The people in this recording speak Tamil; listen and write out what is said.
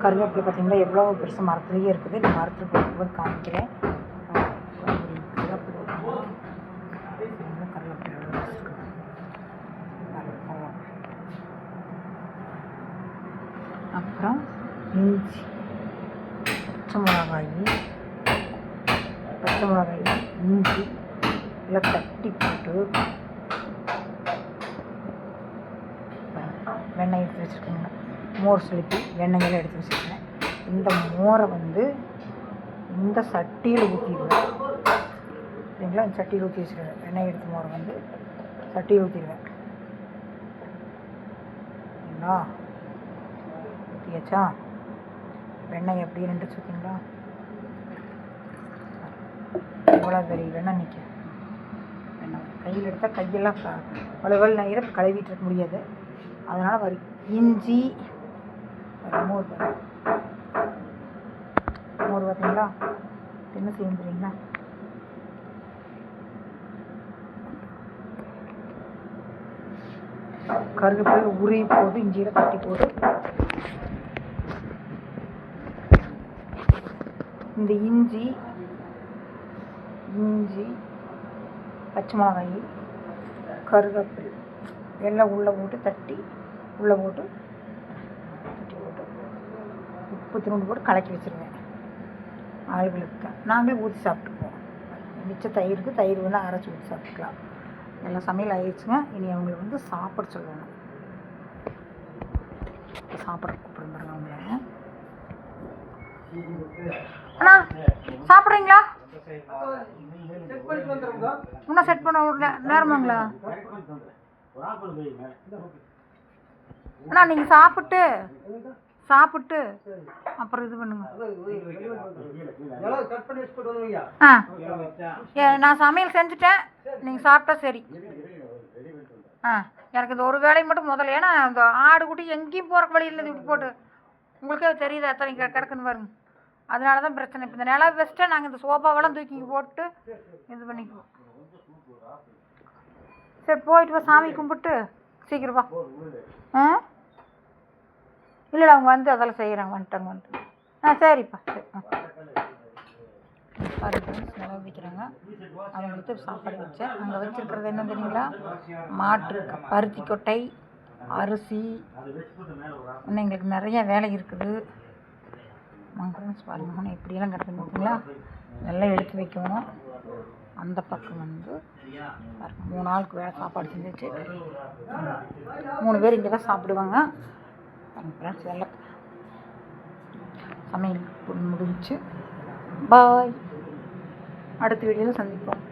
கருவேப்பிலை பார்த்திங்கன்னா எவ்வளோ பெருசு மரத்துலேயே இருக்குது. இந்த மரத்தில் போகும்போது காமிக்கிறேன். கருவேப்பிலை அப்புறம் இஞ்சி, பச்சை மிளகாய், இஞ்சி எல்லாம் தட்டி போட்டு வெண்ணெய் எடுத்து வச்சுருக்கேங்க. மோர் செலுத்தி வெண்ணெயெல்லாம் எடுத்து வச்சுருக்கேன். இந்த மோரை இந்த சட்டியில் ஊற்றிடுவேன். சரிங்களா? இந்த சட்டியில் ஊற்றி வச்சுருவேன். வெண்ணெய் எடுத்த மோரை சட்டியில் ஊற்றிடுவேன். சரிங்களா? ஊற்றியாச்சா? வெண்ணெய் எப்படி ரெண்டு வச்சுருக்கீங்களா? எவ்வளோ பெரிய வெண்ணெய் நிற்கும். வெண்ணெய் கையில் எடுத்தால் கையெல்லாம் வலுவல் நேரம் கழுவிட்டு இருக்க முடியாது. அதனால் வரி இஞ்சி மோர் பார்த்தீங்களா? என்ன செய்யுறீங்களா? கருவேப்பிலை உருவி போட்டு இஞ்சியில் தட்டி போட்டு இந்த இஞ்சி பச்சை மிளகாய் கருவேப்பிலை எல்லாம் உள்ளே போட்டு தட்டி போட்டு உப்பு திருண்டு போட்டு கலக்கி வச்சுருவேன். ஆளுகளுக்கு நாங்களே ஊற்றி சாப்பிட்டுக்குவோம். மிச்ச தயிர் அரைச்சி ஊற்றி சாப்பிட்டுக்கலாம். எல்லாம் சமையல் ஆயிடுச்சுங்க. இனி அவங்களை சாப்பிட சொல்லணும். சாப்பிட கூப்பிடுங்க பாருங்க அவங்கள. அண்ணா சாப்பிட்றீங்களா? இன்னும் செட் பண்ண நேரமாங்களா? அண்ணா நீங்கள் சாப்பிட்டு அப்புறம் இது பண்ணுங்க. நான் சமையல் செஞ்சுட்டேன். நீங்கள் சாப்பிட்டா சரி. எனக்கு இந்த ஒரு வேலையை மட்டும் முதல்ல, ஏன்னா இந்த ஆடு குட்டி எங்கேயும் போகிற வழி இல்லை. இப்படி போட்டு உங்களுக்கே தெரியுது எத்தனை கிடக்குன்னு பாருங்க. அதனால தான் பிரச்சனை. இப்போ இந்த நிலம் பெஸ்ட்டாக நாங்கள் இந்த சோஃபாவெல்லாம் தூக்கி போட்டு இது பண்ணிக்குவோம். சரி போயிட்டு வா, சாமி கும்பிட்டு சீக்கிரம் வா. இல்லை அவங்க அதெல்லாம் செய்கிறாங்க. வந்துட்டாங்க. சரிப்பா. சரி நிலம் வைக்கிறாங்க. அவங்களுக்கு சாப்பாடு வச்சேன். அங்கே வச்சுருக்கிறது என்ன தெரியுங்களா? மாட்டு பருத்தி கொட்டை, அரிசி. இன்னும் எங்களுக்கு நிறைய வேலை இருக்குது. பாருங்க இப்படியெல்லாம் கிடக்குன்னு பார்த்தீங்களா? இதெல்லாம் எடுத்து வைக்கணும். அந்த பக்கம் 3 ஆளுக்கு வேலை சாப்பாடு செஞ்சிச்சு. 3 பேர் இங்கே தான் சாப்பிடுவாங்க. ஃப்ரெண்ட்ஸ் எல்லாம் சமையல் முடிஞ்சிச்சு. பாய். அடுத்த வீடியோவில் சந்திப்போம்.